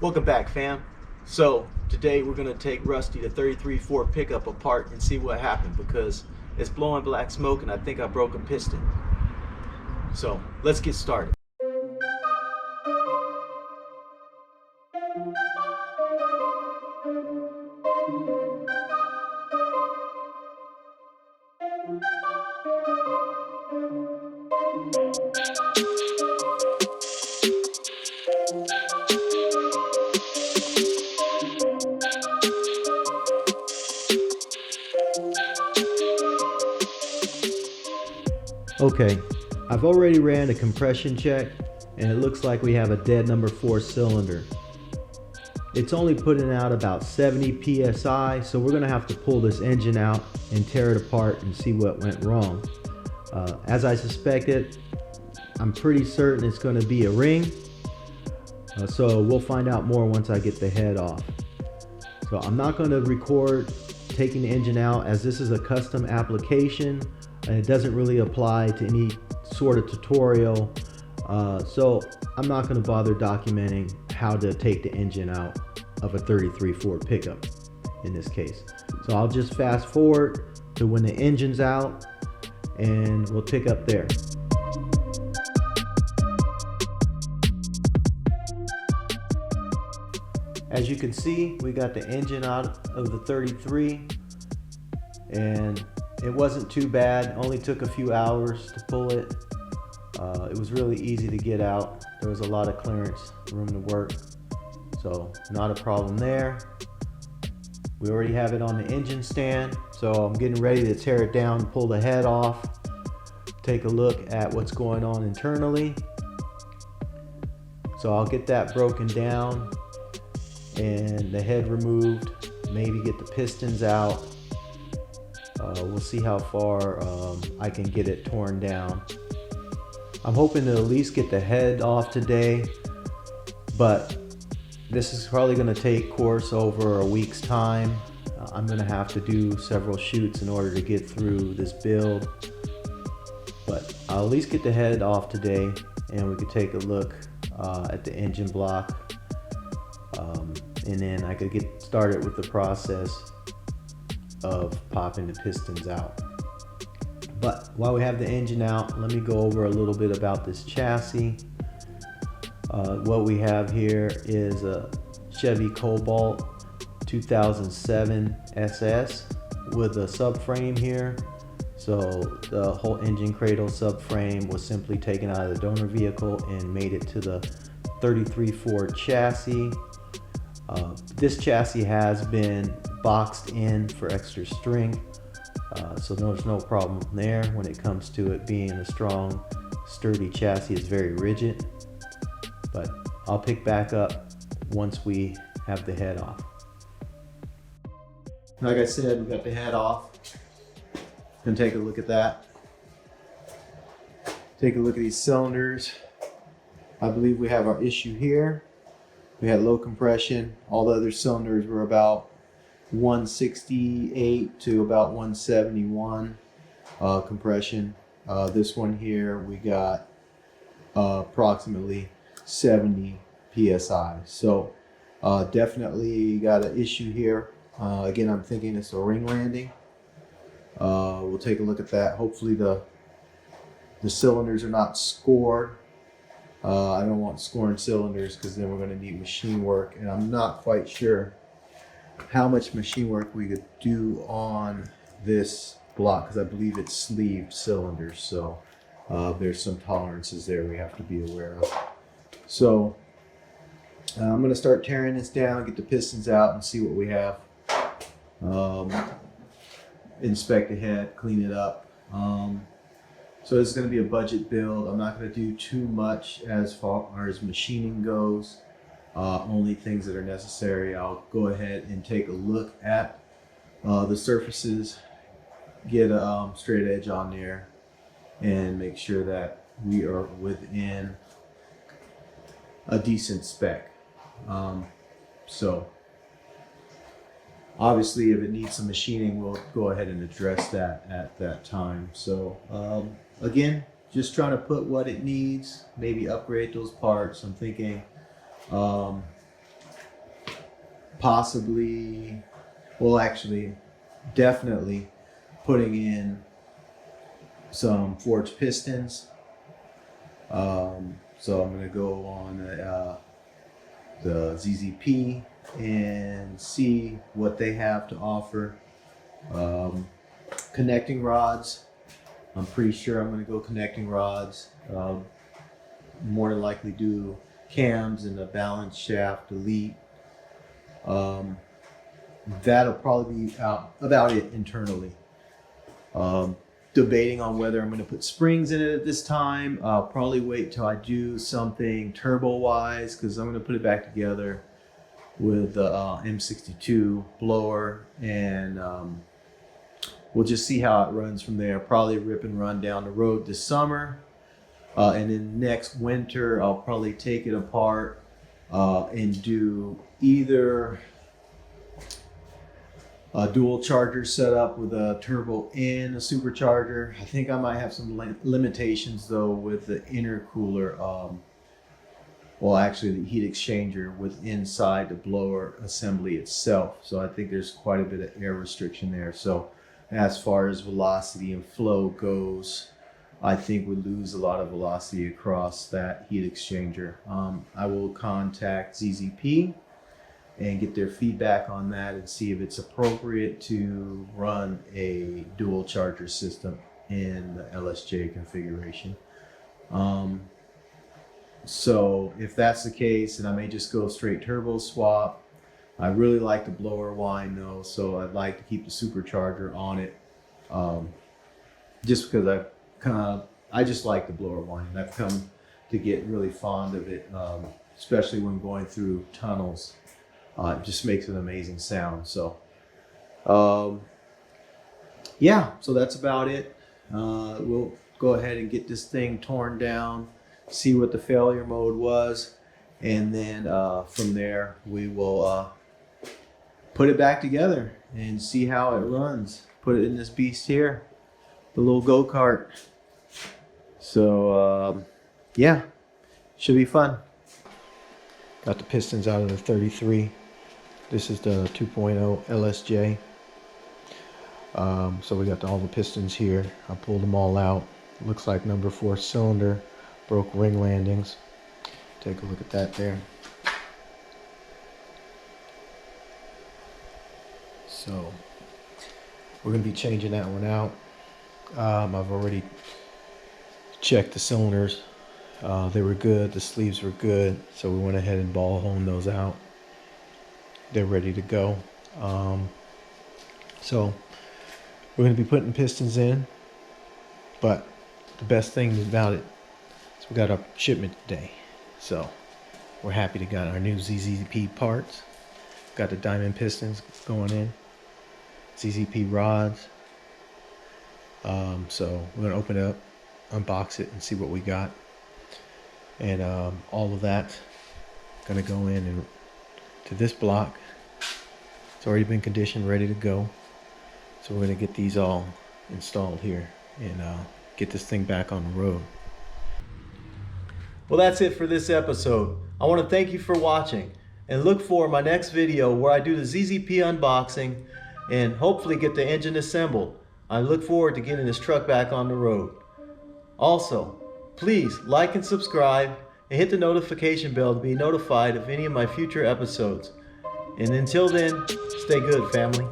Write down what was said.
Welcome back, fam. So today we're gonna take Rusty the 33 Ford pickup apart and see what happened because it's blowing black smoke and I think I broke a piston. So let's get started. Okay, I've already ran a compression check and it looks like we have a dead number 4 cylinder. It's only putting out about 70 psi, so we're gonna have to pull this engine out and tear it apart and see what went wrong. As I suspected, I'm pretty certain it's gonna be a ring, so we'll find out more once I get the head off. So I'm not gonna record taking the engine out as this is a custom application and it doesn't really apply to any sort of tutorial. So I'm not going to bother documenting how to take the engine out of a 33 Ford pickup in this case. So I'll just fast forward to when the engine's out and we'll pick up there. As you can see, we got the engine out of the 33 and it wasn't too bad. Only took a few hours to pull it. It was really easy to get out. There was a lot of clearance, room to work. So not a problem there. We already have it on the engine stand. So I'm getting ready to tear it down, pull the head off, take a look at what's going on internally. So I'll get that broken down and the head removed, maybe get the pistons out. We'll see how far I can get it torn down. I'm hoping to at least get the head off today, but this is probably going to take course over a week's time. I'm going to have to do several shoots in order to get through this build, but I'll at least get the head off today and we could take a look at the engine block, and then I could get started with the process of popping the pistons out. But while we have the engine out, let me go over a little bit about this chassis. What we have here is a Chevy Cobalt 2007 SS with a subframe here. So the whole engine cradle subframe was simply taken out of the donor vehicle and made it to the 33 Ford chassis. This chassis has been boxed in for extra strength, so there's no problem there when it comes to it being a strong, sturdy chassis. It's very rigid, but I'll pick back up once we have the head off. Like I said, we got the head off. Gonna take a look at that. Take a look at these cylinders. I believe we have our issue here. We had low compression. All the other cylinders were about 168 to about 171 compression. This one here, we got approximately 70 psi. So definitely got an issue here. Again, I'm thinking it's a ring landing. We'll take a look at that. Hopefully the cylinders are not scored. I don't want scoring cylinders because then we're going to need machine work, and I'm not quite sure how much machine work we could do on this block because I believe it's sleeved cylinders, so there's some tolerances there we have to be aware of. So I'm going to start tearing this down, get the pistons out and see what we have. Inspect the head, clean it up. So this is going to be a budget build. I'm not going to do too much as far as machining goes. Only things that are necessary. I'll go ahead and take a look at the surfaces, get a straight edge on there, and make sure that we are within a decent spec. So obviously if it needs some machining, we'll go ahead and address that at that time. So again, just trying to put what it needs, maybe upgrade those parts. I'm thinking possibly, well, actually, definitely putting in some forged pistons. So I'm going to go on the ZZP and see what they have to offer. Connecting rods. I'm pretty sure I'm going to go connecting rods. More than likely do cams and a balance shaft elite. That'll probably be about it internally. Debating on whether I'm going to put springs in it at this time. I'll probably wait till I do something turbo wise, because I'm going to put it back together with the M62 blower, and we'll just see how it runs from there. Probably rip and run down the road this summer, and then next winter I'll probably take it apart and do either a dual charger setup with a turbo and a supercharger. I think I might have some limitations though with the intercooler. Well, actually the heat exchanger with inside the blower assembly itself. So I think there's quite a bit of air restriction there. So as far as velocity and flow goes, I think we lose a lot of velocity across that heat exchanger. I will contact ZZP and get their feedback on that and see if it's appropriate to run a dual charger system in the LSJ configuration. So if that's the case, then I may just go straight turbo swap. I really like the blower whine though, so I'd like to keep the supercharger on it, just because I just like the blower whine. I've come to get really fond of it, especially when going through tunnels. It just makes an amazing sound. So yeah, so that's about it. We'll go ahead and get this thing torn down, see what the failure mode was, and then from there we will put it back together and see how it runs. Put it in this beast here, the little go-kart. So yeah, should be fun. Got the pistons out of the 33. This is the 2.0 LSJ. So we got all the pistons here. I pulled them all out. Looks like number 4 cylinder, broke ring landings. Take a look at that there. So we're going to be changing that one out. I've already checked the cylinders. They were good. The sleeves were good. So we went ahead and ball honed those out. They're ready to go. So we're going to be putting pistons in, but the best thing about it is we got our shipment today. So we're happy to got our new ZZP parts. Got the diamond pistons going in, ZZP rods. So we're going to open it up, unbox it, and see what we got. And all of that going to go in and to this block. It's already been conditioned, ready to go. So we're going to get these all installed here and get this thing back on the road. Well, that's it for this episode. I want to thank you for watching and look for my next video where I do the ZZP unboxing and hopefully get the engine assembled. I look forward to getting this truck back on the road. Also, please like and subscribe and hit the notification bell to be notified of any of my future episodes. And until then, stay good, family.